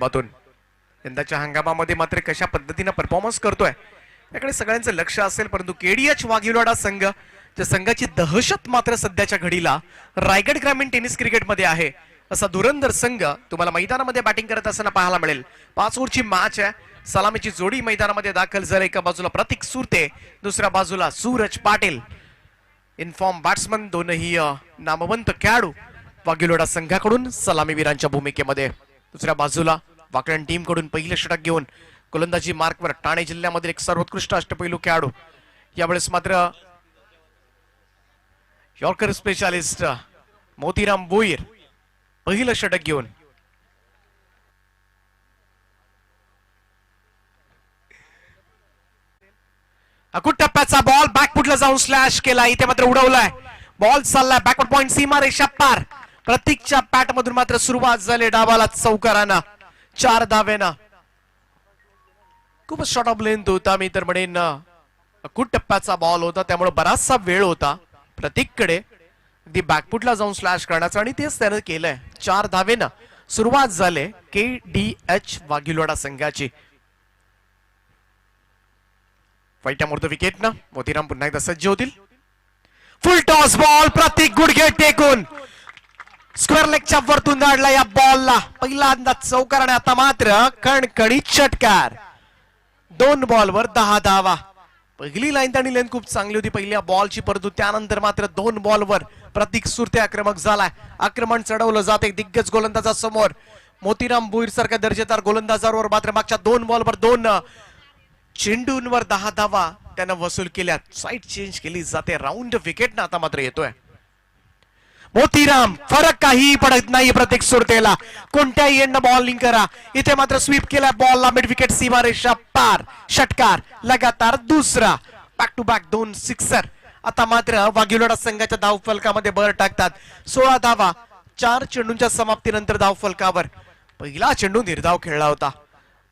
बातून यंदाच्या हंगामामध्ये मात्र कशा पद्धतीने परफॉर्मन्स करतोय याकडे सगळ्यांचं लक्ष असेल, परंतु केडीएच वाघिवडा संघ त्या संघाची दहशत मात्र सध्याच्या घडीला रायगड ग्रामीण टेनिस क्रिकेटमध्ये आहे. असा धुरंधर संघ तुम्हाला मैदानामध्ये बॅटिंग करत असताना पाहायला मिळेल. 5 ओव्हरची मॅच आहे. सलामीची जोडी मैदानामध्ये दाखल झाली. एका बाजूला प्रतीक सुरते, दुसऱ्या बाजूला सूरज पाटील. इनफॉर्म बॅट्समन दोनही नामवंत खेळाडू वाघिवडा संघाकडून सलामीवीरांच्या भूमिकेमध्ये. दुसऱ्या बाजूला वाकड टीम कडून पहिलं षटक घेऊन गोलंदाजी मार्कवर ठाणे जिल्ह्यामधील एक सर्वोत्कृष्ट अष्टपैलू खेळाडू, यावेळेस मात्र यॉर्कर स्पेशालिस्ट मोतीराम भोईर पहिलं षटक घेऊन. अकुट टप्प्याचा बॉल बॅकफुटला जाऊन स्लॅश केला. इथे मात्र उडवलाय. बॉल चाललाय बॅकवर्ड पॉइंट, सीमा रेषा पार. प्रतीकच्या पॅट मधून मात्र सुरुवात झाली डावाला चौकारांना 4 धावेनं. खूपच शॉर्ट ऑफ लेंथ होता. मी तर म्हणेन अकुट टप्प्याचा बॉल होता, त्यामुळे बराचसा वेळ होता प्रतीककडे अगदी बॅकफुटला जाऊन स्लॅश करण्याचा, आणि तेच त्यानं केलंय. 4 धावेनं सुरुवात झाली केडीएच वाघिवडा संघाची. फाईटामोर्त विकेटनं मोतीराम पुन्हा एकदा सज्ज होतील. फुल टॉस बॉल, प्रतीक गुडघे टेकून स्क्वेअर लेगच्या वरतून धाडला या बॉलला. पहिला अंदाज चौकार, आणि आता मात्र कणकणीत षटकार. 2 बॉलवर 10 धावा. पहिली लाईन आणि लेंथ खूप चांगली होती पहिल्या बॉलची, परंतु त्यानंतर मात्र 2 बॉलवर प्रतीक सुरते आक्रमक झालाय. आक्रमण चढवलं जाते दिग्गज गोलंदाजासमोर. मोतीराम भोईर सारख्या दर्जेदार गोलंदाजावर मात्र मागच्या 2 बॉलवर 2 चेंडूंवर 10 धावा त्यानं वसूल केल्या. साईड चेंज केली जाते. राऊंड विकेट ना आता मात्र येतोय मोतीराम. फरक काही पडत नाही प्रतीक सुरतेला. कोणत्याही एंड बॉलिंग करा. इथे मात्र स्वीप केला बॉलला मिड विकेट, सीमा रेषा पार. षटकार लगातार दुसरा. Back to back 2 sixer. आता मात्र वाघिवडा संघाच्या धावफलकामध्ये भर टाकतात. 16 धावा 4 चेंडूंच्या समाप्तीनंतर धावफलकावर. पहिला चेंडू निर्धाव खेळला होता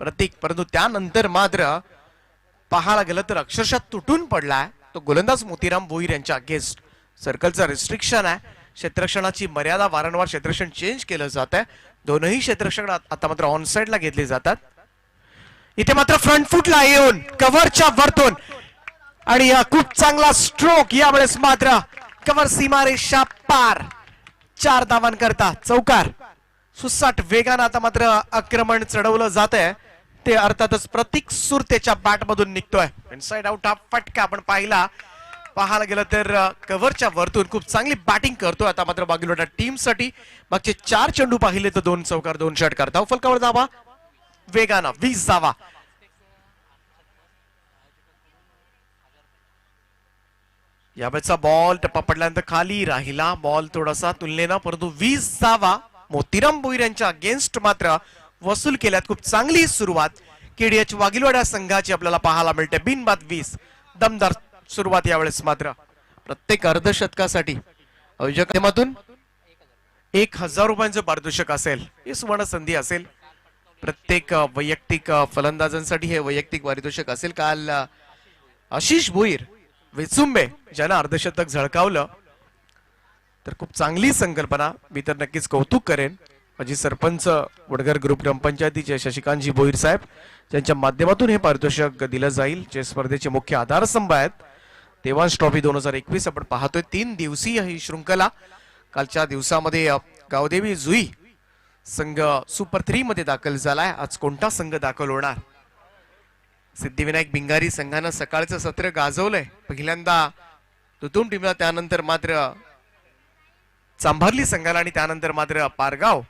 प्रतीक, परंतु त्यानंतर मात्र पाहायला गेलं तर अक्षरशः तुटून पडलाय तो गोलंदाज मोतीराम भोईर यांच्या अगेन्स्ट. सर्कलचं रिस्ट्रिक्शन आहे, क्षेत्ररक्षणाची मर्यादा, वारंवार क्षेत्ररक्षण चेंज केलं जात आहे. दोनही क्षेत्ररक्षण आता मात्र ऑन साइडला घेतले जातात. इथे मात्र फ्रंट फुटला येऊन कव्हरच्या वरतून, आणि खूप चांगला स्ट्रोक. यावेळेस मात्र कव्हर, सीमा रेषा पार. 4 धावांकरता चौकार. सुसाट वेगानं आता मात्र आक्रमण चढवलं जात आहे. ते अर्थातच प्रतीक सुरतेच्या बॅट मधून निघतोय. इनसाइड आउट हा फटका आपण पाहायला गेलं तर कव्हरच्या वरतून खूप चांगली बॅटिंग करतोय आता मात्र वाघिवडा टीम साठी. मागचे 4 चेंडू पाहिले तर 2 चौकार 2 षटकार. धावफलकावर धावा वेगानं 20 धावा. यावेळेचा बॉल टप्पा पडल्यानंतर खाली राहिला बॉल थोडासा तुलनेनं, परंतु 20 धावा मोतीराम भोईर यांच्या अगेन्स्ट मात्र वसूल केल्यात. खूप चांगली सुरुवात केडीएच वाघिवडा संघाची आपल्याला पाहायला मिळते. बिनबाद 20. दमदार सुरुवात यावेळेस मात्र. प्रत्येक अर्धशतकासाठी आयोजकांतून 1000 रुपयांचं पारितोषिक असेल. ही सुवर्ण संधी असेल प्रत्येक वैयक्तिक फलंदाजांसाठी. हे वैयक्तिक पारितोषिक असेल. काल आशिष भोईर वेचुंबे ज्यानं अर्धशतक झळकावलं, तर खूप चांगली संकल्पना. मी तर नक्कीच कौतुक करेन माझी सरपंच वडगर ग्रुप ग्रामपंचायतीचे शशिकांतजी भोईर साहेब, ज्यांच्या माध्यमातून हे पारितोषिक दिलं जाईल. जे स्पर्धेचे मुख्य आधारस्तंभ आहेत. देवांश ट्रॉफी 2021 आपण पाहतोय. 3 दिवसीय ही शृंखला. कालच्या दिवसामध्ये गावदेवी जुई संघ सुपर 3 मध्ये दाखल झालाय. आज कोणता संघ दाखल होणार? सिद्धिविनायक भिंगारी संघानं सकाळचं सत्र गाजवलंय. पहिल्यांदा तुतुम टीमला, त्यानंतर मात्र चांभारली संघाला, आणि त्यानंतर मात्र पारगाव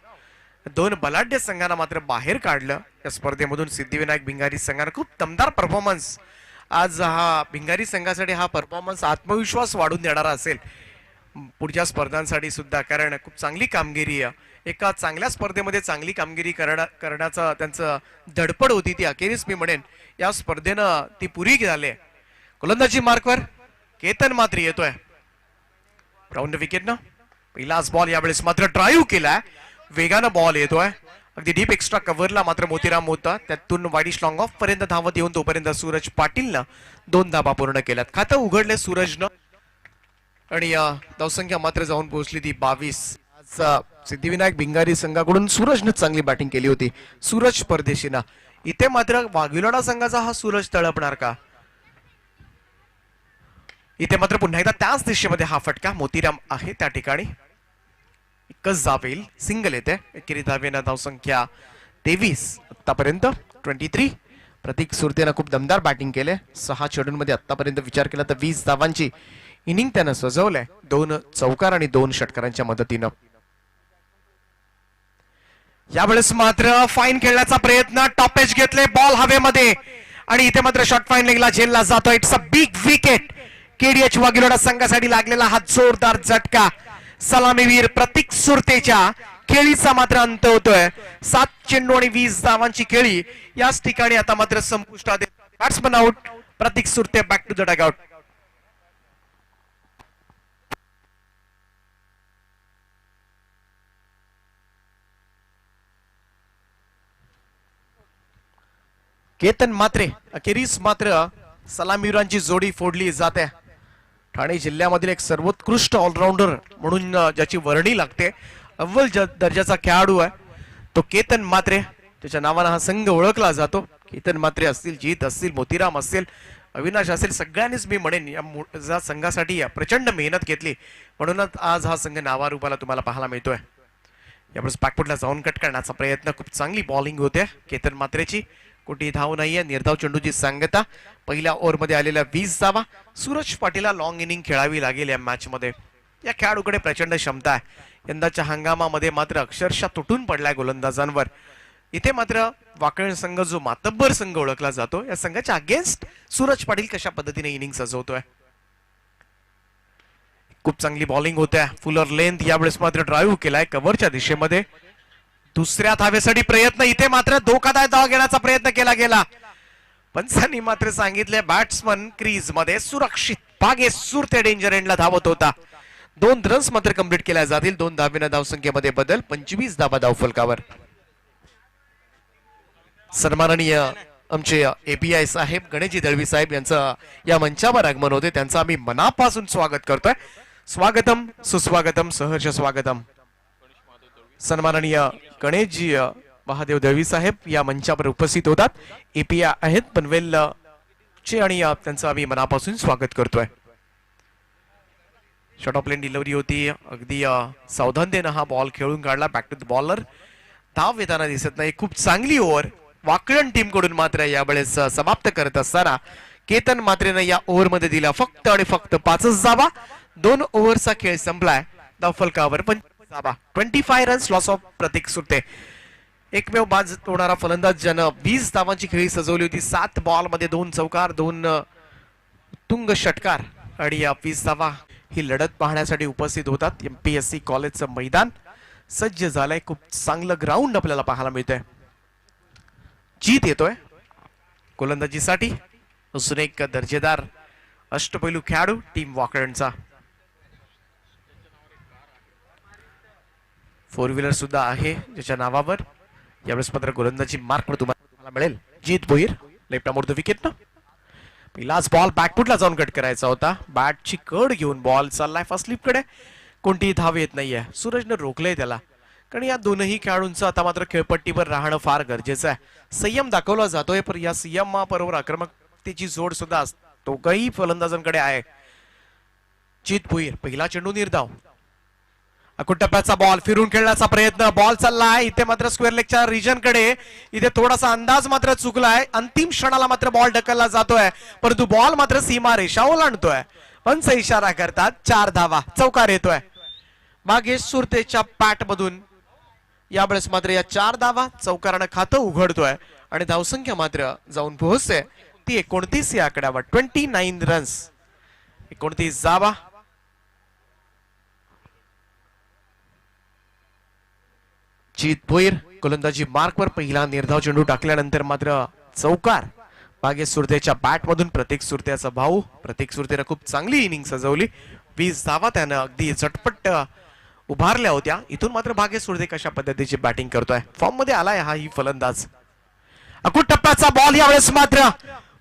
2 बलाढ्य संघांना मात्र बाहेर काढलं या स्पर्धेमधून. सिद्धिविनायक भिंगारी संघानं खूप दमदार परफॉर्मन्स आज. हा भिंगारी संघासाठी हा परफॉर्मन्स आत्मविश्वास वाढून देणारा असेल पुढच्या स्पर्धांसाठी सुद्धा, कारण खूप चांगली कामगिरी आहे. एका चांगल्या स्पर्धेमध्ये चांगली कामगिरी करण्याचं त्यांचं धडपड होती ती अखेरीस मी म्हणेन या स्पर्धेनं ती पुरी झाली. गोलंदाजी मार्कवर केतन मात्र येतोय. राऊंड विकेटनं पहिलाच बॉल. यावेळेस मात्र ड्राईव्ह केलाय. वेगानं बॉल येतोय अगदी डीप एक्स्ट्रा कव्हरला. मात्र मोतीराम होता, त्यातून वाईडिश लॉंग ऑफ पर्यंत धावत येऊन तोपर्यंत सूरज पाटीलनं 2 धावा पूर्ण केल्यात. खातं उघडले सूरजनं, आणि धावसंख्या मात्र जाऊन पोहोचली ती 22. सिद्धिविनायक भिंगारी संघाकडून सूरजने चांगली बॅटिंग केली होती, सूरज परदेशीना. इथे मात्र वाघिलोडा संघाचा हा सूरज तळपणार का? इथे मात्र पुन्हा एकदा त्याच दिशेमध्ये हा फटका, मोतीराम आहे त्या ठिकाणी. एकच धाव येईल, सिंगल येते. एकेरी धावेनं धावसंख्या 23 आतापर्यंत 23. प्रतीक सुरतेनं खूप दमदार बॅटिंग केले. 6 चेंडूंमध्ये आतापर्यंत विचार केला तर 20 धावांची इनिंग त्यानं सजवलंय, 2 चौकार आणि 2 षटकारांच्या मदतीनं. यावेळेस मात्र फाईन खेळण्याचा प्रयत्न, टॉपेज घेतले, बॉल हवेमध्ये आणि इथे मात्र शॉर्ट फाईन लेगला झेलला जातो. It's a big wicket. KDH वाघिलोडा संघासाठी लागलेला हा जोरदार झटका. सलामीवीर प्रतीक सुरतेच्या खेळीचा मात्र अंत होतोय. 7 चेंडू आणि 20 धावांची खेळी याच ठिकाणी आता मात्र संपुष्टात. Batsman out, Prateek Surte back to the dugout. Ketan Mhatre अखेरीस मात्र सलामीवीरांची जोडी फोडली जाते. ठाणे जिल्ह्यामधील एक सर्वोत्कृष्ट ऑलराऊंडर म्हणून ज्याची वर्णी लागते, अव्वल दर्जाचा खेळाडू आहे तो केतन मात्रे. त्याच्या नावाने हा संघ ओळखला जातो. केतन मात्रे असतील, जीत असतील, मोतीराम असतील, अविनाश असेल, सगळ्यांनीच मी म्हणेन या संघासाठी प्रचंड मेहनत घेतली, म्हणूनच आज हा संघ नावारूपाला तुम्हाला पाहायला मिळतोय. यावेळेस बॅकफुटला जाऊन कट करण्याचा प्रयत्न, खूप चांगली बॉलिंग होते केतन मात्रेची. कोणती धाव नाहीये, निर्धाव चेंडूची सांगता. पहिल्या ओव्हरमध्ये आलेल्या 20 धावा. सूरज पाटीलला लॉंग इनिंग खेळावी लागेल या मॅच मध्ये. या खेळाडूकडे प्रचंड क्षमता आहे. यंदाच्या हंगामामध्ये मात्र अक्षरशः तुटून पडलाय गोलंदाजांवर. इथे मात्र वाकळ संघ जो मातब्बर संघ ओळखला जातो, या संघाच्या अगेन्स्ट सूरज पाटील कशा पद्धतीने इनिंग सजवतोय. खूप चांगली बॉलिंग होते, फुलर लेंथ. यावेळेस मात्र ड्राईव्ह केलाय कव्हरच्या दिशेमध्ये. दुसऱ्या धावेसाठी प्रयत्न, इथे मात्र धोकादायक धाव घेण्याचा प्रयत्न केला गेला. पंचांनी मात्र सांगितले बॅट्समन क्रीज मध्ये सुरक्षित. भागे सुरते डेंजर एंडला धावत होता. 2 रन्स मात्र कंप्लीट केल्या जातील. 2 धावेनं धावसंख्येमध्ये बदल. 25 धावा धावफलकावर. सन्माननीय आमचे एपीआय साहेब गणेशजी दळवी साहेब यांचं या मंचावर आगमन होते. त्यांचं आम्ही मनापासून स्वागत करतोय. स्वागतम, सुस्वागतम, सहर्ष स्वागतम. सन्माननीय गणेशजी महादेव दळवी साहेब या मंचावर उपस्थित होतात. एपीआय आहेत पनवेल चे आणि त्यांचं आम्ही मनापासून स्वागत करतोय. शॉर्ट ऑफ लेन डिलिव्हरी होती, अगदी सावधानतेनं हा बॉल खेळून काढला. Back to the bowler. धाव येताना दिसत नाही. खूप चांगली ओव्हर वाकळण टीम कडून मात्र यावेळेस समाप्त करत असताना केतन मात्रेनं या ओव्हर मध्ये दिला फक्त आणि फक्त 5 धावा. 2 ओव्हरचा खेळ संपलाय. धावफलकावर 25 धावा. 25 रन्स लॉस ऑफ प्रतीक सुरते. एकमेव बाद होणारा फलंदाज ज्यानं 20 धावांची खेळी सजवली होती. 7 बॉल मध्ये 2 चौकार, 2 तुंग षटकार आणि 20 धावा. ही लढत पाहण्यासाठी उपस्थित होतात. एमपीएससी कॉलेजचं मैदान सज्ज झालंय. खूप चांगलं ग्राउंड आपल्याला पाहायला मिळतंय. जीत येतोय गोलंदाजीसाठी. अजून एक दर्जेदार अष्टपैलू खेळाडू टीम वाकळणचा. 4 व्हीलर सुद्धा आहे ज्याच्या नावावर. यावेळेस मात्र गोलंदाजी मार्क तुम्हाला मिळेल. Jeet Bhoir left more the wicket ना. पहिलाच बॉल बॅकफुटला जाऊन कट करायचा होता. बॅटची कड घेऊन बॉल चाललाय फर्स्ट स्लिप कडे. कोणतीही धाव येत नाहीये. सूरजने रोखलंय त्याला, कारण या दोनही खेळाडूंचं आता मात्र खेळपट्टीवर राहणं फार गरजेचं आहे. संयम दाखवला जातोय, पण या संयमाबरोबर आक्रमकतेची जोड सुद्धा दोघही फलंदाजांकडे आहे. जीत भोईर पहिला चेंडू निर्धाव. टप्प्याचा बॉल फिरून खेळण्याचा प्रयत्न. बॉल चाललाय इथे मात्र स्क्वेअर लेगच्या रिजन कडे. इथे थोडासा अंदाज मात्र चुकलाय. अंतिम क्षणाला मात्र बॉल ढकलला जातोय, परंतु बॉल मात्र सीमा रेषा ओलांडतोय. पंच इशारा करतात. 4 धावा. चौकार येतोय भागेश सुरतेच्या पॅट मधून. यावेळेस मात्र या 4 धावा चौकारानं खातं उघडतोय आणि धावसंख्या मात्र जाऊन पोहोचते ती 29 या आकड्यावर. 29 रन्स, 29 धावा. जीत भोईर गोलंदाजी मार्कवर पहिला निर्धाव चेंडू टाकल्यानंतर मात्र चौकार भागेश सुरतेच्या बॅट मधून. प्रतीक सुरतेचा भाऊ प्रतीक सुरतेनं खूप चांगली इनिंग सजवली. 20 धावा त्यानं अगदी झटपट उभारल्या होत्या. इथून मात्र भागेश सुरते कशा पद्धतीची बॅटिंग करतोय, फॉर्म मध्ये आलाय हा ही फलंदाज. टप्प्याचा बॉल यावेळेस मात्र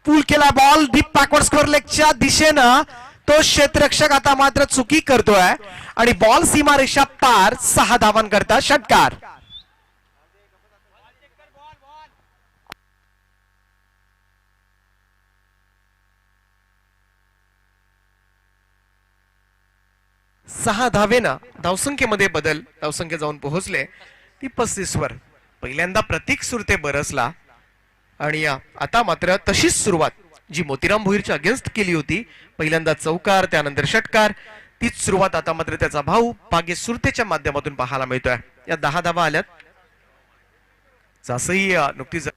पूल केला. बॉल डीप बॅकवर्ड स्क्वेअर लेगच्या दिशेनं तो क्षेत्ररक्षक आता मात्र चुकी करतोय आणि बॉल सीमारेषा पार 6 धावांकरता षटकार. सहा धावेनं धावसंख्येमध्ये बदल, धावसंख्या जाऊन पोहोचले ती 35 वर. पहिल्यांदा प्रतीक सुरते बरसला आणि आता मात्र तशीच सुरुवात जी मोतीराम भोईरच्या अगेन्स्ट केली होती, पहिल्यांदा चौकार त्यानंतर षटकार, तीच सुरुवात आता मात्र त्याचा भाऊ भाग्येश सुरतेच्या माध्यमातून पाहायला मिळतोय. या 10 धावा आल्यात. जासई नुकतीच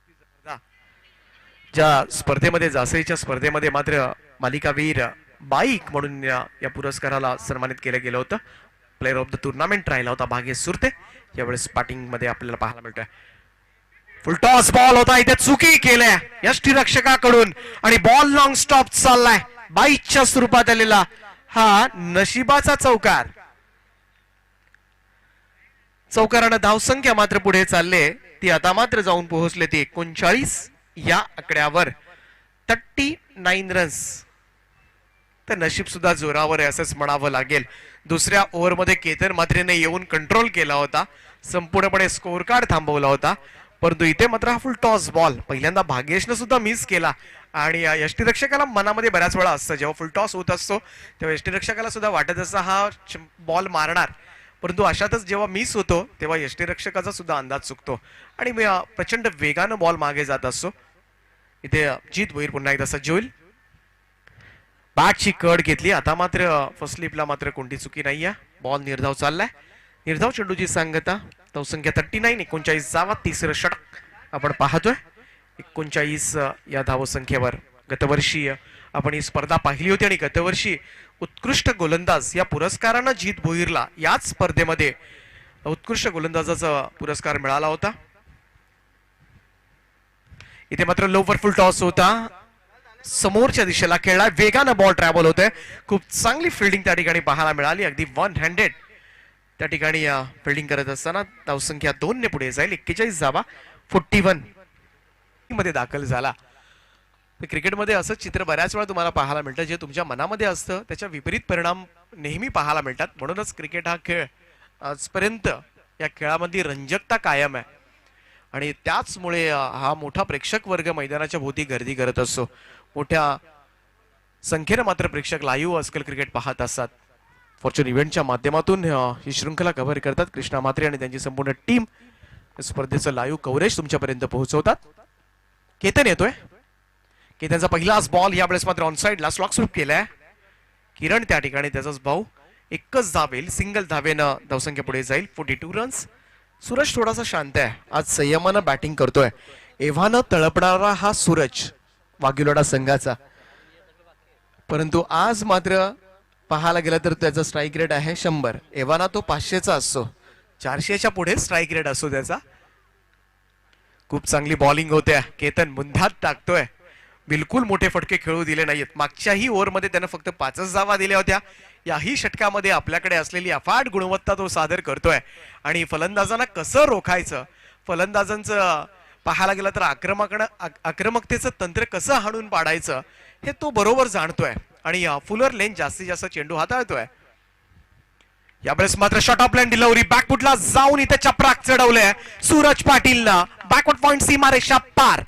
ज्या स्पर्धेमध्ये जासईच्या स्पर्धेमध्ये मात्र मालिकावीर बाईक म्हणून या पुरस्काराला सन्मानित केलं गेलं होतं. प्लेअर ऑफ द टुर्नामेंट राहिला होता भाग्येश सुरते. यावेळेस बॅटिंग मध्ये आपल्याला पाहायला मिळतोय. फुल टॉस बॉल होता, इथे चुकी केल्या यष्टीरक्षकाकडून आणि बॉल लॉंग स्टॉप चाललाय. बाईकच्या स्वरूपात आलेला हा नशिबाचा चौकार. चौकारानं धावसंख्या मात्र पुढे चालले, ती आता मात्र जाऊन पोहोचले ती 39 या आकड्यावर. 39 रन्स. तर नशीब सुद्धा जोरावर आहे असंच म्हणावं लागेल. दुसऱ्या ओव्हरमध्ये केतन म्हात्रेने येऊन कंट्रोल केला होता, संपूर्णपणे स्कोअर कार्ड थांबवला होता. परंतु इथे मात्र हा फुल टॉस बॉल पहिल्यांदा भाग्येशनं सुद्धा मिस केला. आणि यष्टीरक्षकाला मनामध्ये बऱ्याच वेळा असतं, जेव्हा फुल टॉस होत असतो तेव्हा यष्टीरक्षकाला सुद्धा वाटत असतं हा बॉल मारणार, परंतु अशातच जेव्हा मिस होतो तेव्हा यष्टीरक्षकाचा सुद्धा अंदाज चुकतो आणि प्रचंड वेगानं बॉल मागे जात असतो. इथे जीत भोईर पुन्हा एकदा सज्ज होईल. बॅटची कड घेतली. आता मात्र फर्स्ट स्लिपला मात्र कोणती चुकी नाहीये. बॉल निर्धाव चाललाय. निर्धाव चेंडूची सांगता. धावसंख्या 39. 39 जावा. तिसरं षटक आपण पाहतोय. 39 या धावसंख्येवर. गतवर्षी आपण ही स्पर्धा पाहिली होती आणि गतवर्षी उत्कृष्ट गोलंदाज या पुरस्कारानं जीत भोईरला याच स्पर्धेमध्ये उत्कृष्ट गोलंदाजाचा पुरस्कार मिळाला होता. इथे मात्र लोवर फुल टॉस होता. समोरच्या दिशेला खेळला. वेगानं बॉल ट्रॅव्हल होतोय. खूप चांगली फिल्डिंग त्या ठिकाणी पाहायला मिळाली. अगदी 100 त्या ठिकाणी फिल्डिंग करत असताना धावसंख्या 2 ने पुढे जाईल. 41 जावा. 41 मध्ये दाखल झाला. क्रिकेटमध्ये असं चित्र बऱ्याच वेळा तुम्हाला पाहायला मिळतं, जे तुमच्या मनामध्ये असतं त्याच्या विपरीत परिणाम नेहमी पाहायला मिळतात. म्हणूनच क्रिकेट हा खेळ आजपर्यंत या खेळामध्ये रंजकता कायम आहे आणि त्याचमुळे हा मोठा प्रेक्षक वर्ग मैदानाच्या भोवती गर्दी करत असतो. मोठ्या संख्येने मात्र प्रेक्षक लाईव्ह आजकाल क्रिकेट पाहत असतात. फॉर्च्यून इव्हेंटच्या माध्यमातून ही शृंखला कव्हर करतात. कृष्णा म्हात्रे आणि त्यांची संपूर्ण टीम स्पर्धेचं लाईव्ह कव्हरेज तुमच्यापर्यंत पोहोचवतात. केतन येतोय. केतनचा पहिलाच बॉल यावेळेस मात्र ऑनसाइडला स्लॉक स्वीप केलाय. किरण त्या ठिकाणी त्याचाच भाऊ. एकच धावेल. सिंगल धावेनं धावसंख्या पुढे जाईल. 42 रन्स. सूरज थोडासा शांत आहे. आज संयमानं बॅटिंग करतोय. एव्हानं तळपणारा हा सूरज वाघिलोडा संघाचा, परंतु आज मात्र पाहायला गेलं तर त्याचा स्ट्राईक रेट आहे 100. एव्हाना तो 500चा असतो. 400च्या पुढे स्ट्राईक रेट असतो त्याचा. खूप चांगली बॉलिंग होते. केतन मुंधात टाकतोय. बिलकुल मोठे फटके खेळू दिले नाहीत. मागच्याही ओव्हरमध्ये त्यानं फक्त 5च धावा दिल्या होत्या. याही षटकामध्ये आपल्याकडे असलेली अफाट गुणवत्ता तो सादर करतोय आणि फलंदाजांना कसं रोखायचं, फलंदाजांचं पाहायला गेलं तर आक्रमकतेचं तंत्र कसं हाणून पाडायचं हे तो बरोबर जाणतोय आणि फुलर लेन जास्तीत जास्त चेंडू हाताळतोय. यावेळेस मात्र शॉर्ट ऑफ लाईन डिलिव्हरी बॅकफुटला जाऊन इथे चपराक चढवलंय सूरज पाटीलनं. बॅकवर्ड पॉइंट सीमारेषा पार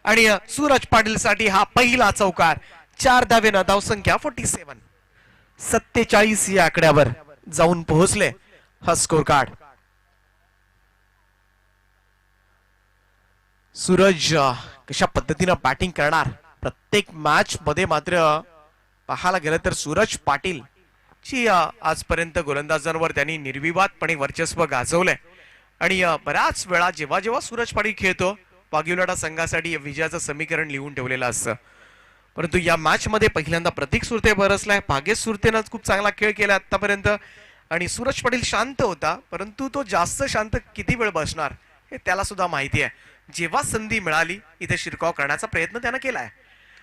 आणि सूरज पाटील साठी हा पहिला चौकार. 4 धावेनं धावसंख्या 47. 47 या आकड्यावर जाऊन पोहोचले हा स्कोर कार्ड. सूरज कशा पद्धतीनं बॅटिंग करणार. प्रत्येक मॅच मध्ये मात्र पाहायला गेलं तर सूरज पाटील ची आजपर्यंत गोलंदाजांवर त्यांनी निर्विवादपणे वर्चस्व गाजवलंय आणि बऱ्याच वेळा जेव्हा जेव्हा सूरज पाटील खेळतो वाघिलोडा संघासाठी विजयाचं समीकरण लिहून ठेवलेलं असतं. परंतु या मॅच मध्ये पहिल्यांदा प्रतीक सुरते बरसलाय. भाग्येश सुरतेनं खूप चांगला खेळ केला आतापर्यंत आणि सूरज पाटील शांत होता, परंतु तो जास्त शांत किती वेळ बसणार हे त्याला सुद्धा माहिती आहे. जेव्हा संधी मिळाली इथे शिरकाव करण्याचा प्रयत्न त्यानं केलाय.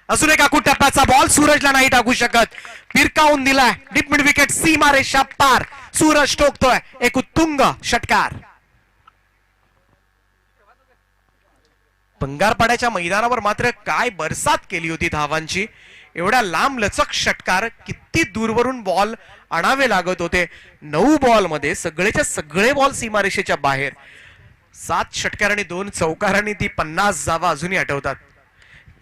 अजून एक आखूड टप्प्याचा बॉल सूरजला नाही टाकू शकत. फिरकावून दिलाय. डीप मिड विकेट सीमारेषा पार. सूरज ठोकतोय एक उत्तुंग षटकार. बंगारपाड्याच्या मैदानावर मात्र काय बरसात केली होती धावांची. एवढ्या लांब लचक षटकार, किती दूरवरून बॉल आणावे लागत होते. 9 बॉल मध्ये सगळेच्या सगळे बॉल सीमारेषेच्या बाहेर. 7 षटकार आणि 2 चौकारांनी ती 50 धावा अजूनही आठवतात.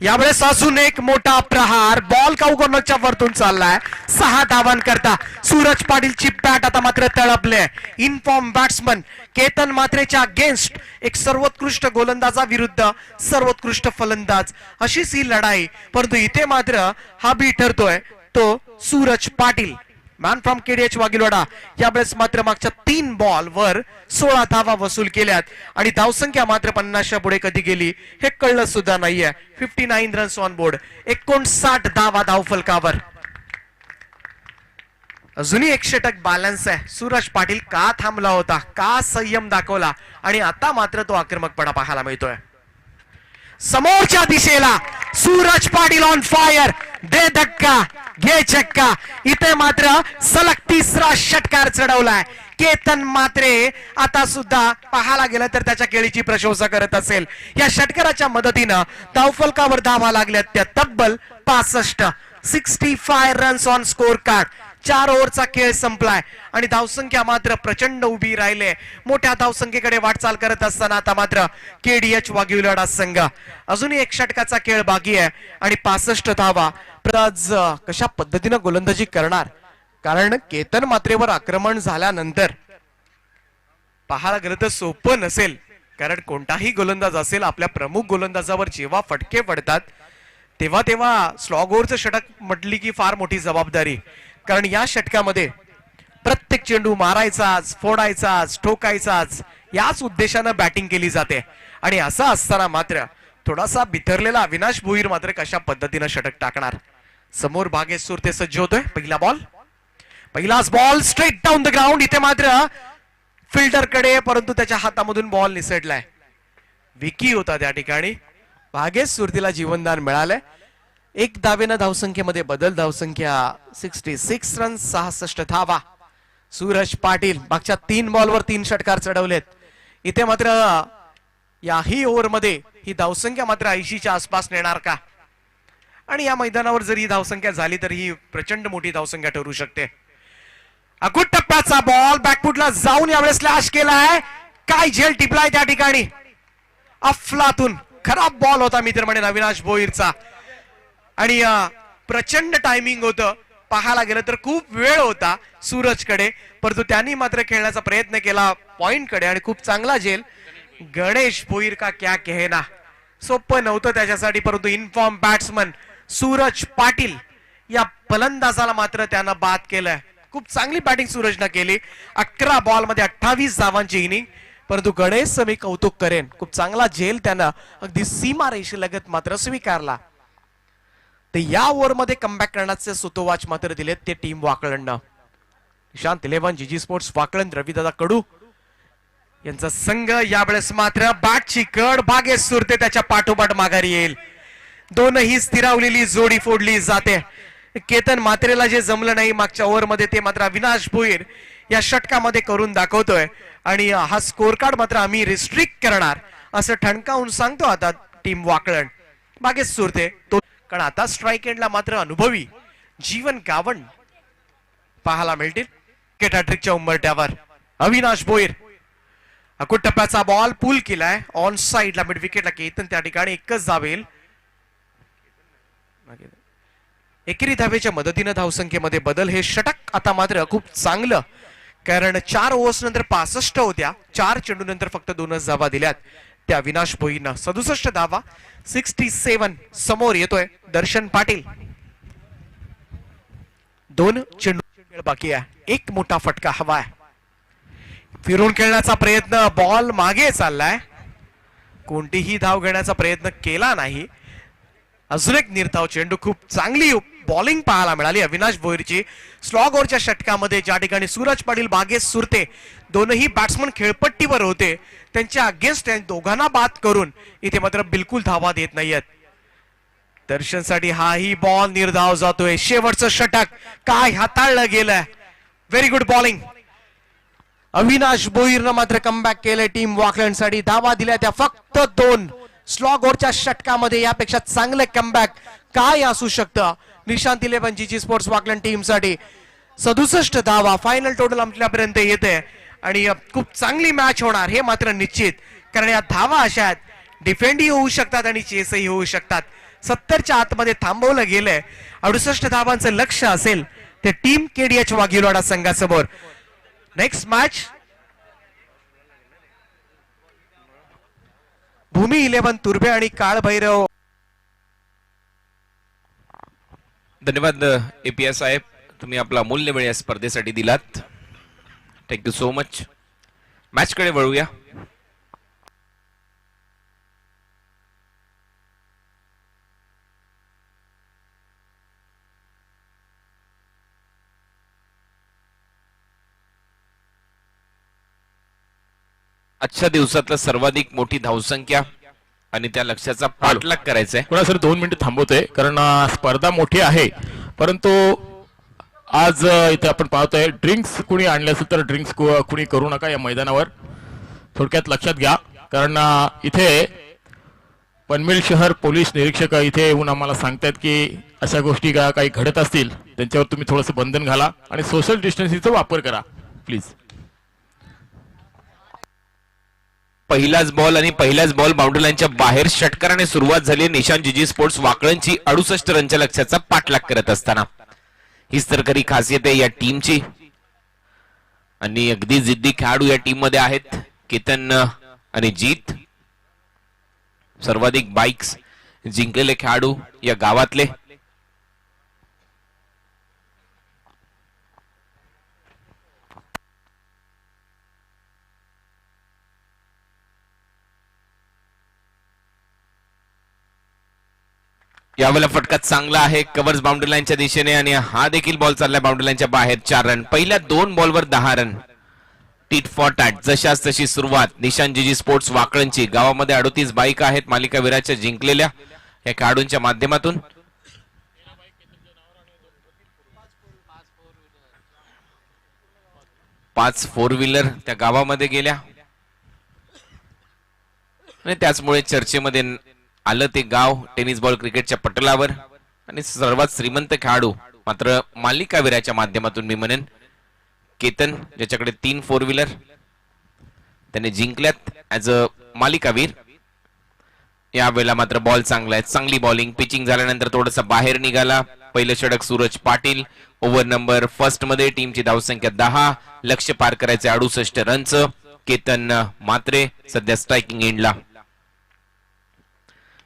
यावेळेस अजून एक मोठा प्रहार, बॉल कॉर्नरच्या वरतून चाललाय. 6 धावांकरता सूरज पाटीलची बॅट आता मात्र तळपले. इनफॉर्म बॅट्समन केतन मात्रेच्या अगेन्स्ट एक सर्वोत्कृष्ट गोलंदाजा विरुद्ध सर्वोत्कृष्ट फलंदाज, अशीच ही लढाई. परंतु इथे मात्र हा बी ठरतोय तो Suraj Patil, man from KDH वागिलवाडा. यावेळेस मात्र मागच्या 3 बॉल वर 16 धावा वसूल केल्यात आणि धावसंख्या मात्र 50च्या पुढे कधी गेली हे कळलं सुद्धा नाहीये. 59 रन्स ऑन बोर्ड, 59 धावा धावफलकावर. अजूनही 1 षटक बॅलन्स आहे. सूरज पाटील का थांबला होता, का संयम दाखवला आणि आता मात्र तो आक्रमकपणा पाहायला मिळतोय. समोरच्या दिशेला सूरज पाटील ऑन फायर, दे धक्का घे चक्का. इथे मात्र सलग 3रा षटकार चढवलाय. केतन मात्रे आता सुद्धा पाहायला गेलं तर त्याच्या खेळीची प्रशंसा करत असेल. या षटकाराच्या मदतीनं धावफलकावर धावा लागल्यात त्या तब्बल 65. 65 रन्स ऑन स्कोर कार्ड. 4 ओव्हरचा खेळ संपलाय आणि धावसंख्या मात्र प्रचंड उभी राहिले. मोठ्या धावसंख्येकडे वाटचाल करत असताना आता मात्र केडीएच वागिवलाडा संघ अजूनही 1 षटकाचा खेळ बाकी आहे आणि 65 धावा. आज कशा पद्धतीनं गोलंदाजी करणार, कारण केतन मात्रेवर आक्रमण झाल्यानंतर पाहायला गेलं तर सोपं नसेल. कारण कोणताही गोलंदाज असेल, आपल्या प्रमुख गोलंदाजावर जेव्हा फटके पडतात तेव्हा स्लॉग ओव्हरचं षटक म्हटली की फार मोठी जबाबदारी. कारण या षटकामध्ये प्रत्येक चेंडू मारायचाच, फोडायचाच, ठोकायचाच याच उद्देशानं बॅटिंग केली जाते. आणि असं असताना मात्र थोडासा बिथरलेला अविनाश भोईर मात्र कशा पद्धतीनं षटक टाकणार. समोर भागेश सुरते सज्ज होतोय. पहिलाच ball straight down the ground. इथे मात्र फिल्डर कडे, परंतु त्याच्या हातामधून बॉल निसटलाय. विकी होता त्या ठिकाणी. भागेश सुरतीला जीवनदान मिळालंय. 1 धावेनं धावसंख्येमध्ये बदल. धावसंख्या 66 रन, 66 धावा. सूरज पाटील मागच्या 3 बॉलवर 3 षटकार चढवलेत. इथे मात्र याही ओव्हरमध्ये ही धावसंख्या मात्र 80च्या आसपास नेणार का? आणि या मैदानावर जर ही धावसंख्या झाली तर ही प्रचंड मोठी धावसंख्या ठरू शकते. अकुट टप्प्याचा बॉल बॅकफुटला जाऊन यावेळेस स्लॅश केलाय. काय झेल टिपलाय त्या ठिकाणी. अफलातून खराब बॉल होता मित्र म्हणेन अविनाश भोईरचा. आणि प्रचंड टायमिंग होतं. पाहायला गेलं तर खूप वेळ होता सूरजकडे, परंतु त्यांनी मात्र खेळण्याचा प्रयत्न केला पॉइंट कडे आणि खूप चांगला झेल. गणेश भोईर का क्या कहना. सोपं नव्हतं त्याच्यासाठी, परंतु इनफॉर्म बॅट्समन सूरज पाटील या फलंदाजाला मात्र त्यानं बाद केलंय. खूप चांगली बॅटिंग सूरजनं केली. 11 बॉल मध्ये 28 धावांची इनिंग. परंतु गणेशचं मी कौतुक करेन, खूप चांगला झेल त्यानं अगदी सीमा रेषेलगत मात्र स्वीकारला. तर या ओव्हर मध्ये कमबॅक करण्याचे सुतोवाच मात्र दिलेत ते टीम वाकळणनं. निशांत 11 जीजी स्पोर्ट्स वाकळण, रविदादा कडू यांचा संघ यावेळेस मात्र बॅटची कड. भागेश सुरते त्याच्या पाठोपाठ माघारी येईल. दोनही स्थिरावलेली जोडी फोडली जाते. केतन मात्रेला जे जमलं नाही मागच्या ओव्हर मध्ये ते मात्र अविनाश भोईर या षटकामध्ये करून दाखवतोय. आणि हा स्कोर कार्ड मात्र आम्ही रिस्ट्रिक्ट करणार असं ठणकावून सांगतो आता टीम वाकळण. भागेश सुरते तो, कारण आता स्ट्राईक एंडला मात्र अनुभवी जीवन गावंड पाहायला मिळतील. विकेट हॅट्रिकच्या उंबरट्यावर अविनाश भोईर. अकुट टप्प्याचा बॉल पूल केलाय ऑन साइडला मिड विकेटला. केतन त्या ठिकाणी एकच धावेल. एकेरी धावेच्या मदतीनं धावसंख्येमध्ये बदल. हे षटक आता मात्र खूप चांगलं, कारण 4 ओव्हर्स नंतर 65 होत्या. 4 चेंडू नंतर फक्त 2च धावा दिल्यात त्या अविनाश भोईरनं. 67 धावा. 67 समोर येतोय दर्शन पाटील. 2 चेंडू बाकी आहे. एक मोठा फटका हवा आहे. फिरून खेळण्याचा प्रयत्न, बॉल मागे चाललाय. कोणतीही धाव घेण्याचा प्रयत्न केला नाही. अजून एक निर्धाव चेंडू. खूप चांगली बॉलिंग पाहायला मिळाली अविनाश भोईरची. स्लॉग ओव्हरच्या षटकामध्ये ज्या ठिकाणी सूरज पाटील, भागेश सुरते दोनही बॅट्समन खेळपट्टीवर होते, त्यांच्या अगेन्स्ट दोघांना बाद करून इथे मात्र बिलकुल धावा देत नाहीयेत. दर्शनसाठी हाही बॉल निर्धाव जातोय. शेवटचं षटक काय हाताळलं गेलंय. Very good bowling. अविनाश भोईरनं मात्र कमबॅक केलंय टीम वाकलँडसाठी. धावा दिल्या त्या फक्त 2. स्लॉग ओव्हरच्या षटकामध्ये यापेक्षा चांगलं कमबॅक काय असू शकतं निशांत 11 जीजी स्पोर्ट्स वाकलन टीमसाठी 67 धावा फायनल टोटल आपल्यापर्यंत येते आणि खूप चांगली मॅच होणार हे मात्र निश्चित, कारण या धावा अशा आहेत डिफेंडही होऊ शकतात आणि चेसही होऊ शकतात. 70च्या आतमध्ये थांबवलं गेलंय. 68 धावांचं लक्ष असेल ते टीम केडीएच वाघिलवाडा संघासमोर. नेक्स्ट मॅच भूमी 11 तुर्भे आणि काळभैरव. धन्यवाद एपीएस साहेब, तुम्ही आपला अमूल्य वेळ या स्पर्धेसाठी दिलात. Thank you so much. मॅच कडे वळूया. आजच्या दिवसातला सर्वाधिक मोठी धावसंख्या आणि त्या लक्ष्याचा पाठलाग करायचा आहे. पुन्हा सर 2 मिनिटं थांबवतोय कारण स्पर्धा मोठी आहे, परंतु आज इथे आपण पाहतोय ड्रिंक्स कुणी आणले असेल तर ड्रिंक्स कुणी करू नका या मैदानावर. थोडक्यात लक्षात घ्या, कारण इथे पनवेल शहर पोलीस निरीक्षक इथे येऊन आम्हाला सांगतायत की अशा गोष्टी काही घडत असतील त्यांच्यावर तुम्ही थोडंसं बंधन घाला आणि सोशल डिस्टन्सिंगचा वापर करा प्लीज. पहिलाच बॉल आणि पहिल्याच बॉल बाउंड्री लाईनच्या बाहेर षटकाराने सुरुवात झाली. निशांत जीजी स्पोर्ट्स वाकळणची 68 रनच्या लक्ष्याचा पाठलाग करत असताना हीच तर खरी खासियत आहे या टीमची आणि अगदी जिद्दी खेळाडू या टीम मध्ये आहेत. केतन आणि जीत सर्वाधिक बाईक्स जिंकलेले खेळाडू या गावातले. यावेळेला फटका चांगला आहे कव्हर्स बाउंड्री लाईनच्या दिशेने आणि हा देखील बॉल चाललाय बाउंड्री लाईनच्या बाहेर. 4 रन. पहिल्या 2 बॉलवर 10 रन. टीट फॉर टॅट जशाच तशी सुरुवात. निशांत जीजी स्पोर्ट्स वाकळणची गावामध्ये 38 बाईक आहेत मालिका वीराच्या जिंकलेल्या या खेळाडूंच्या माध्यमातून. 5 4 व्हीलर त्या गावामध्ये गेल्या आणि त्याचमुळे चर्चेमध्ये आलं ते गाव टेनिस बॉल क्रिकेटच्या पटलावर. आणि सर्वात श्रीमंत खेळाडू मात्र मालिकावीराच्या माध्यमातून मी म्हणेन केतन, ज्याच्याकडे 3 4 व्हीलर त्याने जिंकल्यात ऍज अ मालिकावीर. यावेळेला मात्र बॉल चांगला आहे, चांगली बॉलिंग. पिचिंग झाल्यानंतर थोडासा बाहेर निघाला. पहिलं षटक Suraj Patil. Over number first मध्ये टीमची धावसंख्या 10. लक्ष्य पार करायचे 68 रनचं. केतन मात्रे सध्या स्ट्रायकिंग एंडला.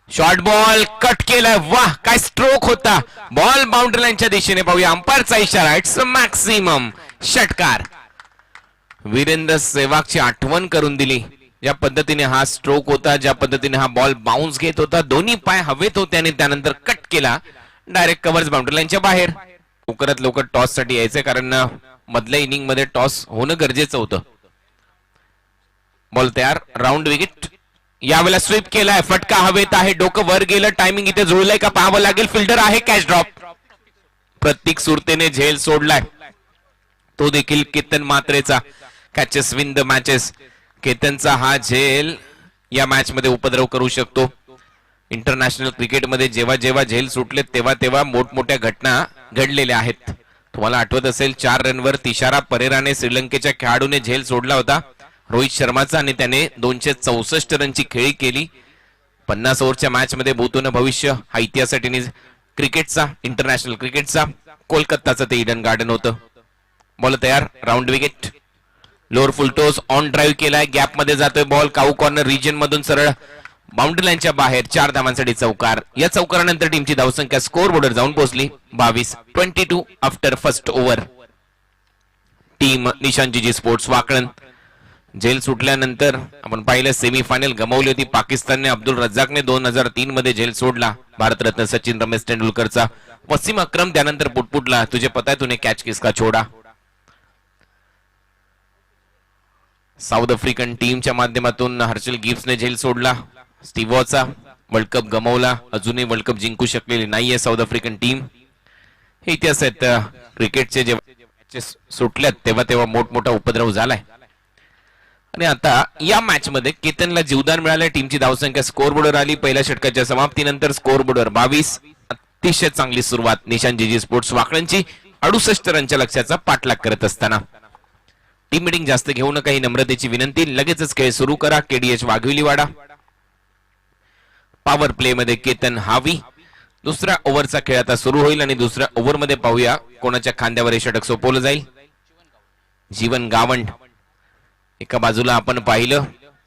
शॉर्ट बॉल कट केलाय. वाह काय स्ट्रोक होता. बॉल बाउंड्री लाईनच्या दिशेने. पाहूया अंपायरचा इशारा. इट्स मॅक्सिमम षटकार. वीरेंद्र सेवागची आठवण करून दिली. ज्या पद्धतीने हा स्ट्रोक होता, ज्या पद्धतीने हा बॉल बाउन्स घेत होता, दोन्ही पाय हवेत होते आणि त्यानंतर कट केला डायरेक्ट कव्हर्स बाउंड्री लाईनच्या बाहेर. लवकरात लवकर टॉस साठी यायचंय कारण मधल्या इनिंग मध्ये टॉस होणं गरजेचं होतं. बॉल तयार. Round wicket. यावेळेला स्वीप केलाय. फटका हवेत आहे. डोकं वर गेलं. टायमिंग इथे जुळलंय का पाहावं लागेल. फिल्डर आहे. Catch drop. प्रत्येक सुरतेने झेल सोडलाय तो देखील केतन मात्रेचा. Catches win the matches. केतनचा हा झेल या मॅच मध्ये उपद्रव करू शकतो. इंटरनॅशनल क्रिकेटमध्ये जेव्हा जेव्हा झेल सुटले तेव्हा तेव्हा मोठमोठ्या घटना घडलेल्या आहेत. तुम्हाला आठवत असेल 4 रनवर तिशारा परेराने श्रीलंकेच्या खेळाडूने झेल सोडला होता रोहित शर्माचा आणि त्याने 264 रनची खेळी केली. 50 ओव्हरच्या मॅच मध्ये भूतोन भविष्य हा इतिहास टेनिस क्रिकेटचा इंटरनॅशनल क्रिकेटचा. कोलकाताचं ते ईडन गार्डन होतं. बॉल तयार. Round wicket. Lower full toss on drive केलाय. गॅप मध्ये जातोय बॉल. काऊ कॉर्नर रिजन मधून सरळ बाउंड्री लाईनच्या बाहेर. 4 धावांसाठी चौकार. या चौकारानंतर टीमची धावसंख्या स्कोर बोर्डर जाऊन पोहोचली 22. 22 after first over. Team Nishant जीजी स्पोर्ट्स वाकळण. झेल सुटल्यानंतर आपण पाहिलं सेमीफायनल गमावली होती पाकिस्तानने. अब्दुल रज्जाकने 2003 मध्ये झेल सोडला. भारतरत्न सचिन रमेश तेंडुलकरचा. वसीम अक्रम त्यानंतर पुटपुटला. तुझे पता है तूने कॅच किसका छोडा. साऊथ आफ्रिकन टीमच्या माध्यमातून हर्षल गिब्सने झेल सोडला. स्टीवॉचा वर्ल्ड कप गमावला. अजूनही वर्ल्ड कप जिंकू शकलेली नाहीये साऊथ आफ्रिकन टीम. हे इतिहास आहेत क्रिकेटचे. जेव्हा मॅचेस सुटल्यात तेव्हा तेव्हा मोठमोठा उपद्रव झालाय. आणि आता या मॅच मध्ये केतनला जीवदान मिळालं. टीमची धावसंख्या स्कोर बोर्डवर आली. पहिल्या षटकाच्या समाप्तीनंतर स्कोर बोर्डवर 22. अतिशय चांगली सुरुवात निशान जीजी स्पोर्ट्स वाकड्यांची 68 रनच्या लक्ष्याचा पाठलाग करत असताना. टीम मिटिंग जास्त घेऊ नका ही नम्रतेची विनंती. लगेचच खेळ सुरू करा. केडीएच वाघविलीवाडा. पॉवर प्ले मध्ये केतन हावी. दुसऱ्या ओव्हरचा खेळ आता सुरू होईल आणि दुसऱ्या ओव्हर मध्ये पाहूया कोणाच्या खांद्यावर हे षटक सोपवलं जाईल. जीवन गावंड एका बाजूला आपण पाहिलं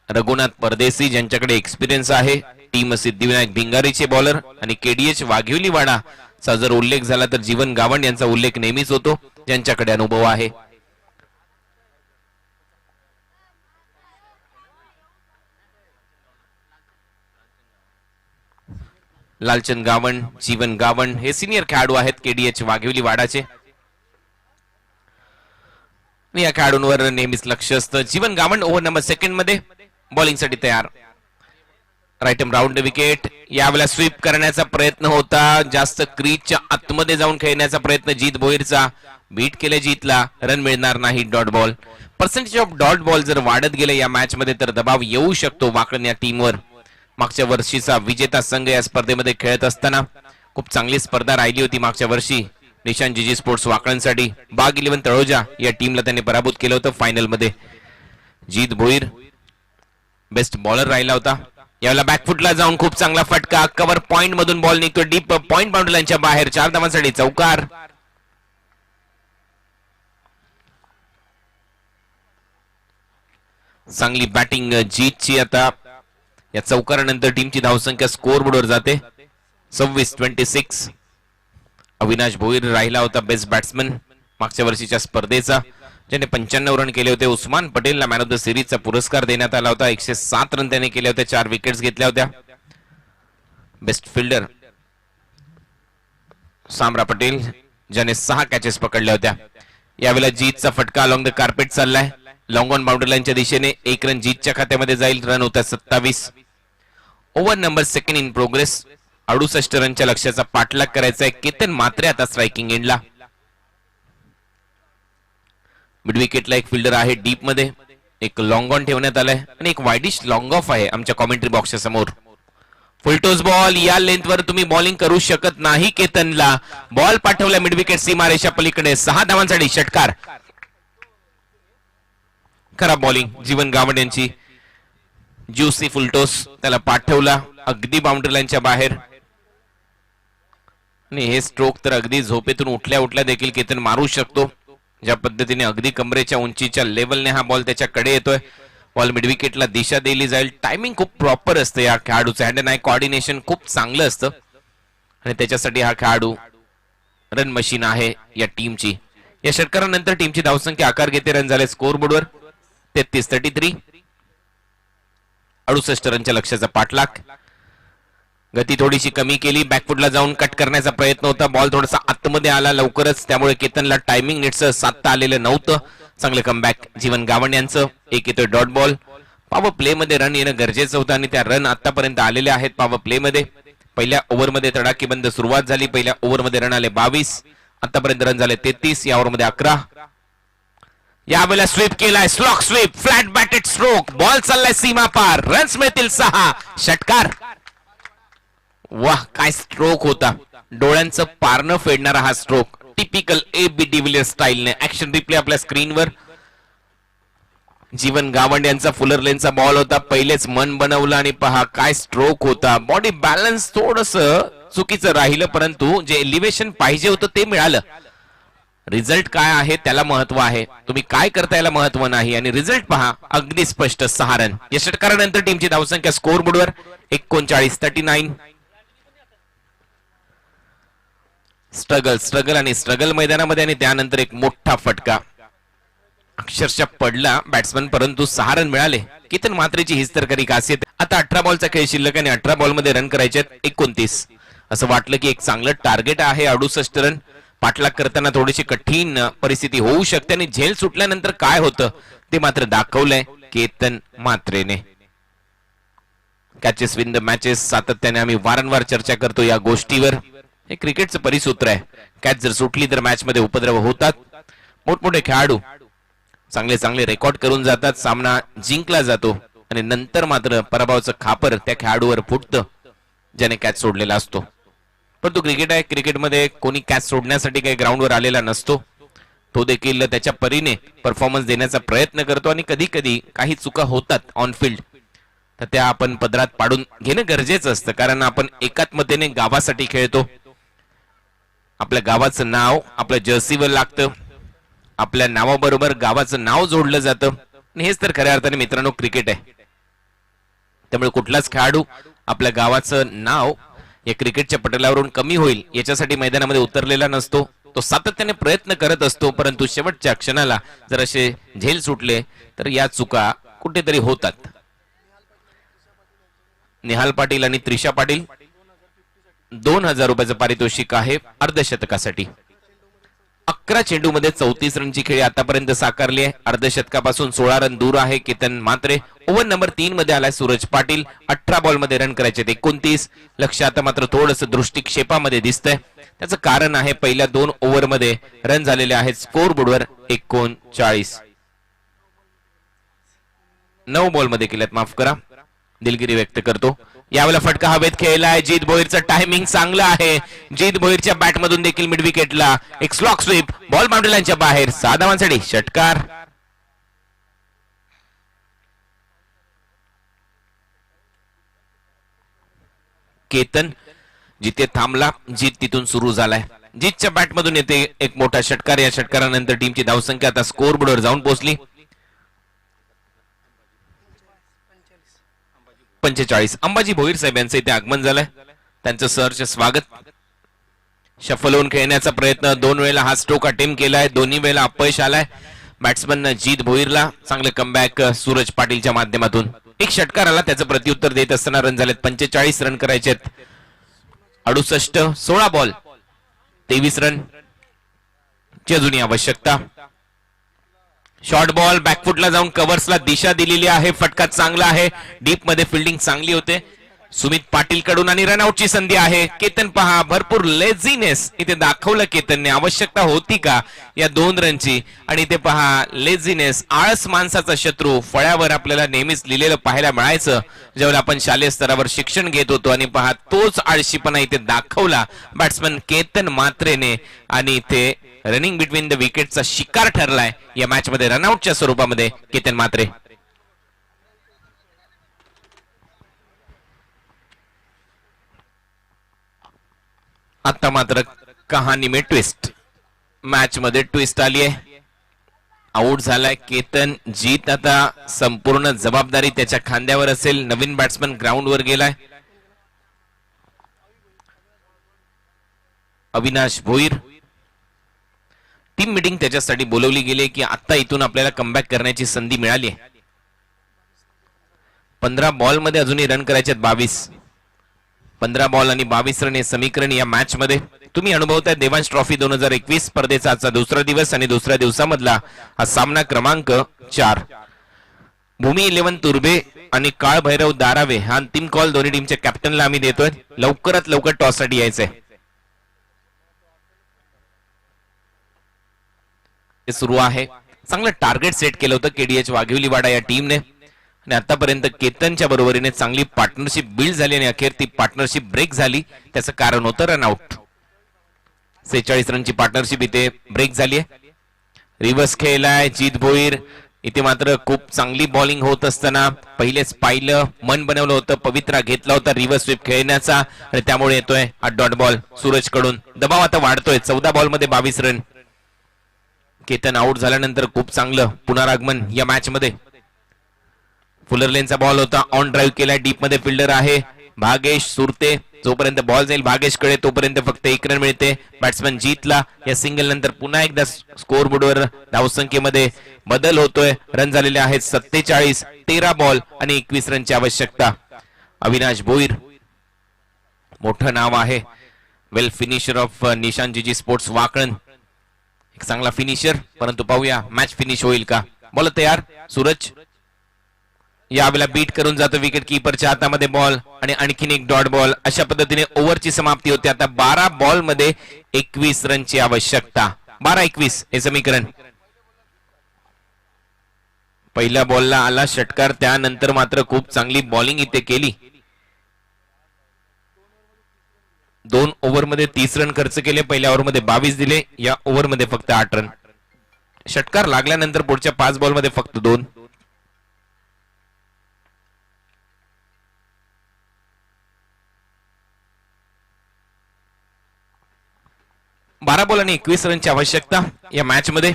रघुनाथ परदेसी ज्यांच्याकडे एक्सपिरियन्स आहे. टीम सिद्धिविनायक भिंगारीचे बॉलर आणि केडीएच वाघिवलीवाडाचा जर उल्लेख झाला तर जीवन गावंड यांचा उल्लेख नेहमीच होतो ज्यांच्याकडे अनुभव आहे. लालचंद गावंड, जीवन गावंड हे सिनियर खेळाडू आहेत केडीएच वाघिवलीवाडाचे. या खेळाडूंवर नेहमीच लक्ष असतं. Jeevan Gawand over number second मध्ये बॉलिंग साठी तयार. Right arm round wicket. यावेळेला स्वीप करण्याचा प्रयत्न होता. जास्त क्रीजच्या आतमध्ये जाऊन खेळण्याचा प्रयत्न जीत भोईरचा. बीट केले जीतला. रन मिळणार नाही. Dot ball. Percentage of dot ball जर वाढत गेले या मॅच मध्ये तर दबाव येऊ शकतो वाकड या टीमवर. मागच्या वर्षीचा विजेता संघ या स्पर्धेमध्ये खेळत असताना खूप चांगली स्पर्धा राहिली होती मागच्या वर्षी निशान जीजी स्पोर्ट्स वाकडांसाठी. बाग 11 तळोजा या टीमला त्यांनी पराभूत केलं होतं फायनल मध्ये. जीत भोईर बेस्ट बॉलर राहिला होता. यावेळेला बॅकफुटला जाऊन खूप चांगला फटका. कव्हर पॉइंट मधून बॉल निघतो डीप पॉइंट बाउंड्री लाईनच्या बाहेर. 4 धावांसाठी चौकार. चांगली बॅटिंग जीतची. आता या चौकारानंतर टीमची धावसंख्या स्कोर बोर्डवर जाते 26-26. अविनाश भोईर राहिला होता बेस्ट बॅट्समन मागच्या वर्षीच्या स्पर्धेचा ज्याने 95 रन केले होते. उस्मान पटेलला मॅन ऑफ द सिरीजचा पुरस्कार देण्यात आला होता. 107 रन त्याने केले होते. 4 विकेट्स घेतल्या होत्या. बेस्ट फिल्डर सामरा पटेल ज्याने 6 कॅचेस पकडल्या होत्या. यावेळेला जीतचा फटका अलॉंग द कार्पेट चाललाय. लॉंग ऑन बाउंड्री लाईनच्या दिशेने 1 रन जीतच्या खात्यामध्ये जाईल. रन होता 27. Over number second in progress. 68 रनच्या लक्ष्याचा पाठलाग करायचा आहे. केतन मात्रे आता स्ट्रायकिंग एंडला. मिड विकेटला एक फिल्डर आहे डीप मध्ये. एक लॉंग ऑन ठेवण्यात आलाय आणि एक वाईडिश लॉंग ऑफ आहे आमच्या कॉमेंट्री बॉक्सच्या समोर. Full toss ball. या लेंथवर तुम्ही बॉलिंग करू शकत नाही केतनला. बॉल पाठवला मिड विकेट सीमारेषा पलीकडे. 6 धावांसाठी षटकार. खराब बॉलिंग जीवन गावंड यांची. ज्युसी फुलटोस त्याला पाठवला अगदी बाउंड्री लाईनच्या बाहेर. आणि हे स्ट्रोक तर अगदी झोपेतून उठल्या उठल्या देखील केतन मारू शकतो. ज्या पद्धतीने अगदी कमरेच्या उंचीच्या लेवलने हा बॉल त्याच्याकडे येतोय. बॉल मिड विकेटला दिशा दिली जाईल. टायमिंग खूप प्रॉपर असतं या खेळाडूचं. हँड अँड आय कोऑर्डिनेशन खूप चांगलं असतं आणि त्याच्यासाठी हा खेळाडू रन मशीन आहे या टीमची. या षटकारानंतर टीमची धावसंख्या आकार घेते. रन झाले स्कोर बोर्डवर 33-33. 68 रनच्या लक्ष्याचा पाठलाग. गती थोडीशी कमी केली. बॅकफुटला जाऊन कट करण्याचा प्रयत्न होता. बॉल थोडासा आतमध्ये आला लवकरच त्यामुळे केतनला टायमिंग नीटचं साधता आलेलं नव्हतं. चांगलं कमबॅक जीवन गावंड यांचं. एक येतोय डॉट बॉल. पॉवर प्ले मध्ये रन येणं गरजेचं होतं आणि त्या रन आतापर्यंत आलेल्या आहेत पॉवर प्ले मध्ये. पहिल्या ओव्हरमध्ये तडाखेबंद सुरुवात झाली. पहिल्या ओव्हरमध्ये रन आले 22. आतापर्यंत रन झाले 33. या ओव्हरमध्ये 11. यावेळेला स्वीप केलाय. Slog sweep. Flat batted stroke. Ball चाललाय सीमा पार. रन्स मिळतील 6. षटकार. वाह काय स्ट्रोक होता. डोळ्यांचं पारणं फेडणारा हा स्ट्रोक. टिपिकल AB डिव्हिलियर्स स्टाईलने. ऍक्शन रिप्ले आपल्या स्क्रीनवर. जीवन गावंड यांचा फुलर लेनचा बॉल होता. पहिलेच मन बनवलं आणि पहा काय स्ट्रोक होता. बॉडी बॅलन्स थोडस चुकीचं राहिलं परंतु जे एलिव्हेशन पाहिजे होतं ते मिळालं. रिझल्ट काय आहे त्याला महत्व आहे. तुम्ही काय करता याला महत्व नाही आणि रिझल्ट पहा अगदी स्पष्ट. 6 रन. या षटकारानंतर टीमची धावसंख्या स्कोर बोर्डवर 39-39. स्ट्रगल आणि स्ट्रगल मैदानामध्ये आणि त्यानंतर एक मोठा फटका. अक्षरशः पडला बॅट्समन परंतु 6 रन मिळाले. केतन मात्रेची हीच तर खरी खासियत. आता 18 बॉलचा खेळ शिल्लक आणि 18 बॉल मध्ये रन करायचे 29. असं वाटलं की एक चांगलं टार्गेट आहे. 68 रन पाठलाग करताना थोडीशी कठीण परिस्थिती होऊ शकते आणि झेल सुटल्यानंतर काय होतं ते मात्र दाखवलंय केतन मात्रेने. Catches win the matches. सातत्याने आम्ही वारंवार चर्चा करतो या गोष्टीवर. हे क्रिकेटचं परिसूत्र आहे. कॅच जर सुटली तर मॅच मध्ये उपद्रव होतात. मोठमोठे खेळाडू चांगले चांगले रेकॉर्ड करून जातात, सामना जिंकला जातो आणि नंतर मात्र पराभवाचं खापर त्या खेळाडूवर फुटतं ज्याने कॅच सोडलेला असतो. परंतु क्रिकेट आहे, क्रिकेटमध्ये कोणी कॅच सोडण्यासाठी काही ग्राउंडवर आलेला नसतो. तो देखील त्याच्या परीने परफॉर्मन्स देण्याचा प्रयत्न करतो आणि कधी कधी काही चुका होतात ऑन फील्ड, तर त्या आपण पदरात पाडून घेणं गरजेचं असतं. कारण आपण एकात्मतेने गावासाठी खेळतो, आपल्या गावाचं नाव आपल्या जर्सीवर लागतं, आपल्या नावाबरोबर गावाचं नाव जोडलं जातं आणि हेच तर खऱ्या अर्थाने मित्रांनो क्रिकेट आहे. त्यामुळे कुठलाच खेळाडू आपल्या गावाचं नाव या क्रिकेटच्या पटलावरून कमी होईल याच्यासाठी मैदानामध्ये उतरलेला नसतो. तो सातत्याने प्रयत्न करत असतो, परंतु शेवटच्या क्षणाला जर असे झेल सुटले तर या चुका कुठेतरी होतात. निहाल पाटील आणि त्रिशा पाटील 2000 रुपयाचं पारितोषिक आहे अर्धशतकासाठी. 11 चेंडूमध्ये 34 रनची खेळी आतापर्यंत साकारली आहे. अर्धशतकापासून 16 रन दूर आहे केतन म्हात्रे. ओव्हर नंबर 3 मध्ये आलाय सूरज पाटील. 18 बॉल मध्ये रन करायचे 29. लक्ष आता मात्र थोडस दृष्टिक्षेपामध्ये दिसतंय. त्याचं कारण आहे पहिल्या 2 ओव्हर मध्ये रन झालेले आहेत स्कोर बोर्डवर 39. 9 बॉल मध्ये केल्यात, माफ करा, दिलगिरी व्यक्त करतो. यावेळेला फटका हवेत खेळलाय. जीत भोईरचं टायमिंग चांगलं आहे. जीत भोईरच्या बॅट मधून देखील मिड विकेटला एक स्लॉक स्वीप, बॉल बाउंड्री लाईनच्या बाहेर. 6 धावांसाठी षटकार. केतन जिथे थांबला, जीत तिथून सुरू झालाय. जीतच्या बॅट मधून येते एक मोठा षटकार. या षटकारानंतर टीमची धावसंख्या आता स्कोर बोर्डवर जाऊन पोहोचली 45. अंबाजी भोईर साहेब यांचं इथे आगमन झालंय. त्यांचं सहर्ष स्वागत. शफल होऊन खेळण्याचा प्रयत्न 2 वेळेला हा स्ट्रोक अटेम्प्ट केलाय, दोन्ही वेळेला अपयश आलाय. बॅट्समन जीत भोईरला चांगले कमबॅक सूरज पाटीलच्या माध्यमातून. एक षटकार आला, त्याचं प्रत्युत्तर देत असताना रन झालेत 45 रन करायचे. 68. 16 बॉल 23 रन ची अजूनही आवश्यकता. शॉर्ट बॉल बॅकफुटला जाऊन कव्हर्सला दिशा दिलेली आहे. फटका चांगला आहे, डीप मध्ये फिल्डिंग चांगली होते सुमित पाटील कडून आणि रनआउटची संधी आहे. केतन पहा, भरपूर लेझीनेस इथे दाखवलं केतनने. आवश्यकता होती का या 2 रनची? आणि इथे पहा लेझीनेस, आळस माणसाचा शत्रू, फळ्यावर आपल्याला नेहमीच लिहिलेलं पाहायला मिळायचं जेव्हा आपण शालेय स्तरावर शिक्षण घेत होतो. आणि पहा तोच आळशीपणा इथे दाखवला बॅट्समन केतन म्हात्रेने आणि इथे रनिंग बिटवीन द विकेटचा शिकार ठरलाय या मॅच मध्ये रनआउटच्या स्वरूपामध्ये केतन म्हात्रे. आता मात्र कहाणी में ट्विस्ट, मॅच मध्ये ट्विस्ट आली आहे. आउट झालाय केतन. जीत आता संपूर्ण जबाबदारी त्याच्या खांद्यावर असेल. नवीन बॅट्समन ग्राउंडवर गेलाय. अविनाश भोईर. टीम मीटिंग त्याच्यासाठी बोलवली गेली की आता इथून आपल्याला कमबॅक करण्याची संधी मिळाली आहे. 15 बॉल मध्ये अजूनही रन करायचे 22. 15 बॉल आणि 22 रन हे समीकरण या मॅच मध्ये तुम्ही अनुभवताय. देवांश ट्रॉफी 2021 स्पर्धेचा आजचा दुसरा दिवस आणि दुसऱ्या दिवसामधला हा सामना क्रमांक 4. भूमी 11 तुर्बे आणि काळ भैरव दारावे हा अंतिम कॉल दोन्ही टीमच्या कॅप्टनला आम्ही देतोय. लवकरात लवकर टॉस साठी यायचंय. सुरू आहे. चांगलं टार्गेट सेट केलं होतं केडीएच वाघिवलीवाडा या टीमने आणि आतापर्यंत केतनच्या बरोबरीने चांगली पार्टनरशिप बिल्ड झाली आणि अखेर ती पार्टनरशिप ब्रेक झाली. त्याचं कारण होतं रनआउट. 46 रनची पार्टनरशिप इथे ब्रेक झाली आहे. रिव्हर्स खेळलाय जीत भोईर. इथे मात्र खूप चांगली बॉलिंग होत असताना पहिलेच पाहिलं, मन बनवलं होतं, पवित्रा घेतला होता रिव्हर्स स्वीप खेळण्याचा आणि त्यामुळे येतोय हा डॉट बॉल सूरज कडून. दबाव आता वाढतोय. 14 बॉल मध्ये 22 रन. केतन आउट झाल्यानंतर खूप चांगलं पुनरागमन या मॅच मध्ये. फुलर लेनचा बॉल होता, ऑन ड्राईव्ह केलाय. डीप मध्ये फिल्डर आहे भागेश सुरते. जोपर्यंत बॉल जाईल भागेश कडे तोपर्यंत फक्त 1 रन मिळते बॅट्समन जीतला. या सिंगल नंतर पुन्हा एकदा स्कोर बोर्डवर धावसंख्येमध्ये बदल होतोय. रन झालेले आहेत 47. 13 बॉल आणि 21 रनची आवश्यकता. अविनाश भोईर मोठं नाव आहे. वेल फिनिशर ऑफ निशान जीजी स्पोर्ट्स वाकळण. एक चांगला फिनिशर, परंतु पाहूया मॅच फिनिश होईल का. बॉल तयार. सूरज यावेळेला बीट करून जातो विकेट कीपरच्या हातामध्ये बॉल आणि आणखीन एक डॉट बॉल. अशा पद्धतीने ओव्हरची समाप्ती होते. आता 12 बॉल मध्ये 21 रनची आवश्यकता. 12-21 हे समीकरण. पहिल्या बॉलला आला षटकार, त्यानंतर मात्र खूप चांगली बॉलिंग इथे केली. 2 ओव्हरमध्ये 30 रन खर्च केले, पहिल्या ओव्हरमध्ये 22 दिले, या ओव्हरमध्ये फक्त 8 रन. षटकार लागल्यानंतर पुढच्या 5 बॉलमध्ये फक्त 2. बारा बॉल आणि 21 रनची आवश्यकता या मॅच मध्ये.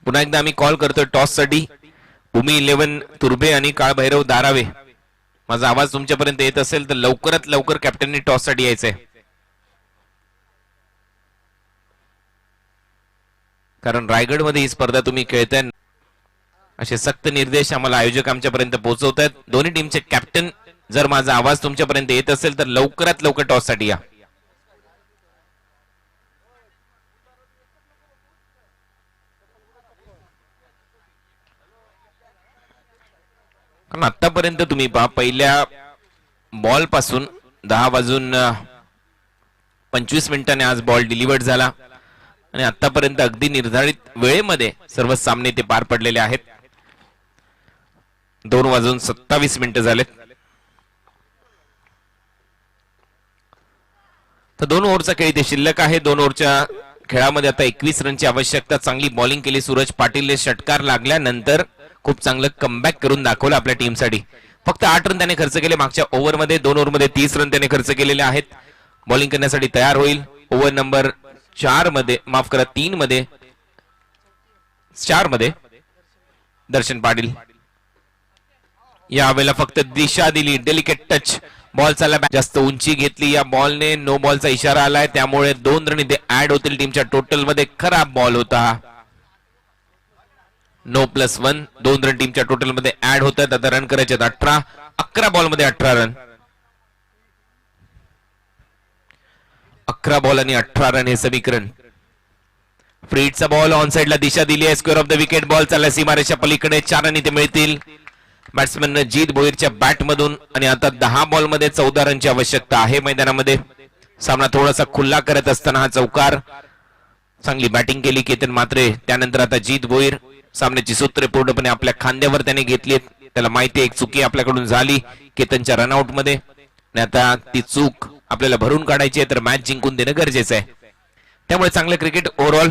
पुन्हा एकदा आम्ही कॉल करतोय टॉस साठी. भूमी 11 तुर्भे आणि काळभैरव धारावे. माझा आवाज तुमच्यापर्यंत येत असेल तर लवकरात लवकर कॅप्टननी टॉस साठी यायचंय, कारण रायगड मध्ये ही स्पर्धा तुम्ही खेळताय. असे सक्त निर्देश आम्हाला आयोजक आमच्यापर्यंत पोहोचवत आहेत. दोन्ही टीमचे कॅप्टन, जर माझा आवाज तुमच्यापर्यंत येत असेल तर लवकरात लवकर टॉस साठी या. कारण आतापर्यंत तुम्ही पहा, पहिल्या बॉल पासून 10 वाजून 25 मिनिटांनी आज बॉल डिलिव्हर्ड झाला आणि आतापर्यंत अगदी निर्धारित वेळेमध्ये सर्व सामने ते पार पडलेले आहेत. 2 वाजून 27 मिनिटं झालेत. तर 2 ओव्हरचा खेळ इथे शिल्लक आहे. 2 ओव्हरच्या खेळामध्ये आता 21 रनची आवश्यकता. चांगली बॉलिंग केली सूरज पाटील. षटकार लागल्यानंतर खूप चांगलं कमबॅक करून दाखवलं आपल्या टीमसाठी. फक्त 8 रन त्याने खर्च केले मागच्या ओव्हरमध्ये. 2 ओव्हरमध्ये 30 रन त्याने खर्च केलेले आहेत. बॉलिंग करण्यासाठी तयार होईल ओव्हर नंबर 4 मध्ये, माफ करा 3 मध्ये, 4 मध्ये दर्शन पाटील. यावेळेला फक्त दिशा दिली, डेलिकेट टच. बॉल चालला, जास्त उंची घेतली या बॉलने. नो बॉलचा इशारा आलाय, त्यामुळे 2 रन इथे ऍड होतील टीमच्या टोटल मध्ये. खराब बॉल होता. नो +1. 2 रन टीमच्या टोटल मध्ये ऍड होतात. आता रन करायचे 18. 11 बॉल मध्ये 18 रन. 11 बॉल आणि 18 रन हे समीकरण. फ्रीडचा बॉल ऑन साइडला दिशा दिली आहे. Square of the wicket. Ball चालला सीमारेषा पलीकडे. 4 रन इथे मिळतील बॅट्समॅन जीत भोईरच्या बॅट मधून. आणि आता 10 बॉल मध्ये 14 रनची आवश्यकता आहे मैदानामध्ये. सामना थोडासा खुल्ला करत असताना हा चौकार. चांगली बॅटिंग केली केतन म्हात्रे. त्यानंतर आता जीत भोईर. सामन्याची सूत्रे पूर्णपणे आपल्या खांद्यावर त्याने घेतली. त्याला माहिती आहे एक चुकी आपल्याकडून झाली केतनच्या रनआउट मध्ये, आणि आता ती चूक आपल्याला भरून काढायची आहे, तर मॅच जिंकून देणं गरजेचं आहे. त्यामुळे चांगलं क्रिकेट ओव्हरऑल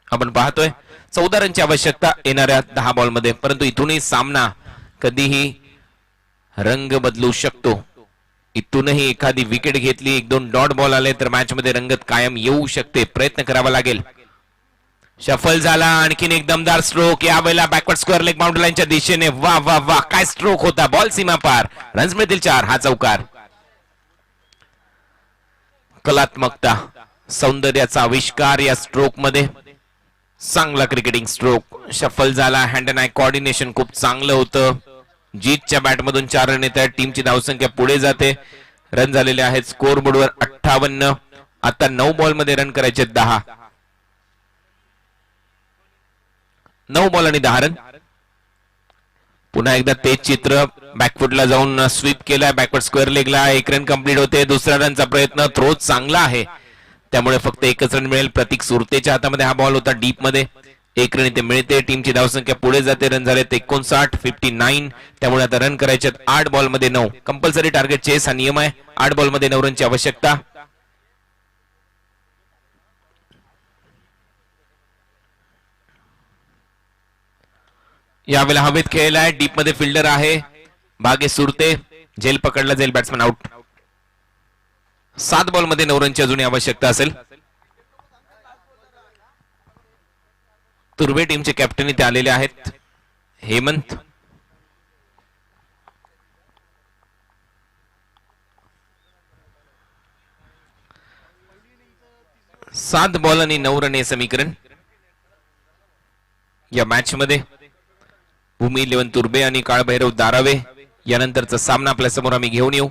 आपण पाहतोय. 14 रनची आवश्यकता येणाऱ्या 10 बॉल मध्ये. परंतु इथूनही सामना कधीही रंग बदलू शकतो. इथूनही एखादी विकेट घेतली, 1-2 डॉट बॉल आले तर मॅच मध्ये रंगत कायम येऊ शकते. प्रयत्न करावा लागेल. शफल झाला, आणखीन एक दमदार स्ट्रोक. यावेळेला बॅकवर्ड स्क्वेअर लेग बाउंड्री लाईनच्या दिशेने. वा वा वा, काय स्ट्रोक होता. बॉल सीमा पार. रन्स मिळतील 4. हा चौकार. कलात्मकता, सौंदर्याचा आविष्कार या स्ट्रोक मध्ये. चांगला क्रिकेटिंग स्ट्रोक. शफल झाला. हँड अँड आय कॉर्डिनेशन खूप चांगलं होतं. जीतच्या बॅट मधून 4 रन येत आहेत. टीमची धावसंख्या पुढे जाते. रन झालेले आहेत स्कोर बोर्डवर 58. आता 9 बॉल मध्ये रन करायचे 10. 9 बॉल आणि 10 रन. पुन्हा एकदा तेच चित्र. बॅकफुटला जाऊन स्वीप केलाय. बॅकवर्ड स्क्वेअर लेगला 1 रन कंप्लीट होते. दुसऱ्या रनचा प्रयत्न. थ्रो चांगला आहे, त्यामुळे फक्त 1च रन मिळेल. प्रतीक सुरतेच्या हातामध्ये हा बॉल होता डीप मध्ये. 1 रन इथे मिळते. टीमची धावसंख्या पुढे जाते. रन झाले 59, 59. त्यामुळे आता रन करायचे 8 बॉल मध्ये 9. कंपल्सरी टार्गेट चेस हा नियम आहे. 8 बॉल मध्ये 9 रनची आवश्यकता. यावेळेला हवेत खेळलाय. डीप मध्ये फिल्डर आहे भागे सुरते. झेल पकडला जाईल. Batsman out. 7 बॉल मध्ये 9 रनची अजूनही आवश्यकता असेल. तुर्भे टीमचे कॅप्टन इथे आलेले आहेत हेमंत. सात बॉल आणि 9 रन हे समीकरण या मॅच मध्ये. भूमी 11 तुर्बे आणि काळभैरव दारावे यानंतरचा सामना आपल्या समोर आम्ही घेऊन येऊ.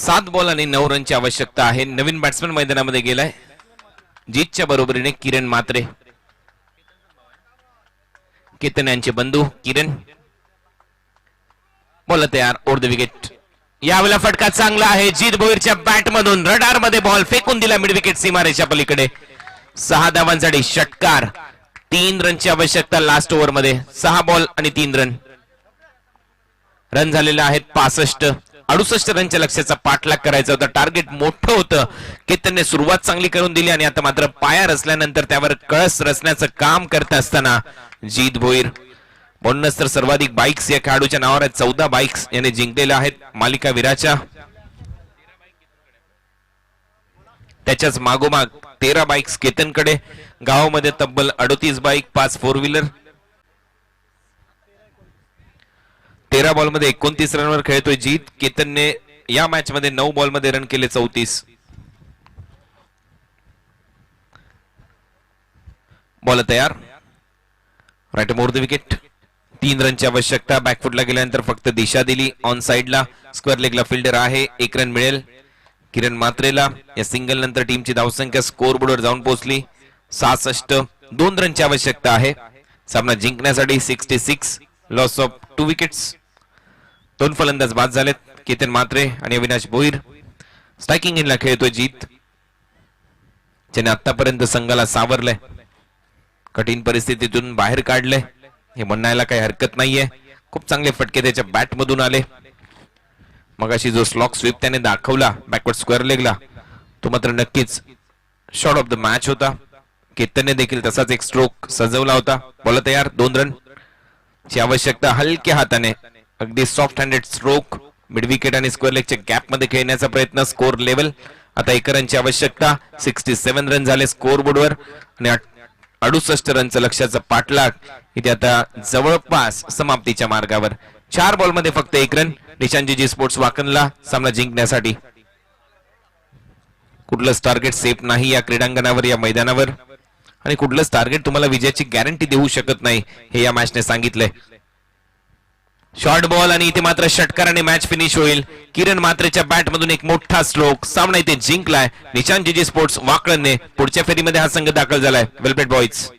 7 बॉल आणि 9 रनची आवश्यकता आहे. नवीन बॅट्समन मैदानामध्ये गेलाय जीतच्या बरोबरीने किरण मात्रे. केतन यांचे बंधू किरण. बॉल तयार, ओव्हर द विकेट. यावेळेला फटका चांगला आहे जीत भोईरच्या बॅट मधून. रडार मध्ये बॉल फेकून दिला मिड विकेट सीमारेषा पलीकडे. 6 धावांसाठी षटकार. 3 रनची आवश्यकता लास्ट ओव्हर मध्ये. 6 बॉल आणि 3 रन. रन झालेले आहेत 65. 68 रनच्या लक्ष्याचा पाठलाग करायचा होता. टार्गेट मोठं होतं. केतनने सुरुवात चांगली करून दिली आणि आता मात्र पाया रचल्यानंतर त्यावर कळस रचण्याचं काम करत असताना जीत भोईर. बोनस तर सर्वाधिक बाईक्स या खेळाडूच्या नावावर आहेत. 14 बाईक्स याने जिंकलेल्या आहेत मालिका वीराच्या. त्याच्याच मागोमाग 13 बाईक्स केतनकडे. गावामध्ये तब्बल 38 बाईक, 5 4 व्हीलर. 13 बॉल मध्ये 29 रनवर खेळतोय जीत. केतनने या मॅच मध्ये 9 बॉल मध्ये रन केले 34. बॉल तयार, राईट मोर द विकेट. 3 रनची आवश्यकता. बॅकफुटला गेल्यानंतर फक्त दिशा दिली. ऑन साइडला स्क्वेअर लेगला फिल्डर आहे. 1 रन मिळेल किरण मात्रेला. या सिंगल नंतर टीमची धावसंख्या स्कोर बोर्डवर जाऊन पोहोचली 66. 2 रनची आवश्यकता आहे सामना जिंकण्यासाठी. 66. Loss of 2 wickets. 2 फलंदाज बाद झालेत, केतन मात्रे आणि अविनाश भोईर. स्ट्रायकिंग इनला खेळतोय जीत, ज्याने आतापर्यंत संघाला सावरलंय, कठीण परिस्थितीतून बाहेर काढलंय हे म्हणायला काही हरकत नाहीये. खूप चांगले फटके त्याच्या बॅट मधून आले. मगाशी जो स्लॉक स्वीप त्याने दाखवला बॅकवर्ड स्क्वेअर लेगला तो मात्र नक्कीच शॉट ऑफ द मॅच होता. केतनने देखील तसाच एक स्ट्रोक सजवला होता. बॉल तयार. 2 रन ची आवश्यकता. हलक्या हाताने अगदी soft handed stroke mid wicket आणि स्क्वेअर लेगच्या गॅप मध्ये खेळण्याचा प्रयत्न. स्कोर लेवल आता 1 रनची आवश्यकता. 67 रन झाले स्कोर बोर्डवर आणि 68 रनचं लक्ष्याचा पाठलाग इथे आता जवळपास समाप्तीच्या मार्गावर. 4 बॉल मध्ये फक्त 1 रन. निशांजी स्पोर्ट्स वाकणला सामना जिंकण्यासाठी. कुठलंच टार्गेट सेफ नाही या क्रीडांगणावर, या मैदानावर, आणि कुठलंच टार्गेट तुम्हाला विजयाची गॅरंटी देऊ शकत नाही हे या मॅचने सांगितलंय. शॉर्ट बॉल आणि इथे मात्र षटकाराने मॅच फिनिश होईल. किरण मात्रेच्या बॅट मधून एक मोठा स्ट्रोक. सामना इथे जिंकलाय निशांत जीजी स्पोर्ट्स वाकळने. पुढच्या फेरीमध्ये हा संघ दाखल झालाय. वेल प्लेड बॉयज.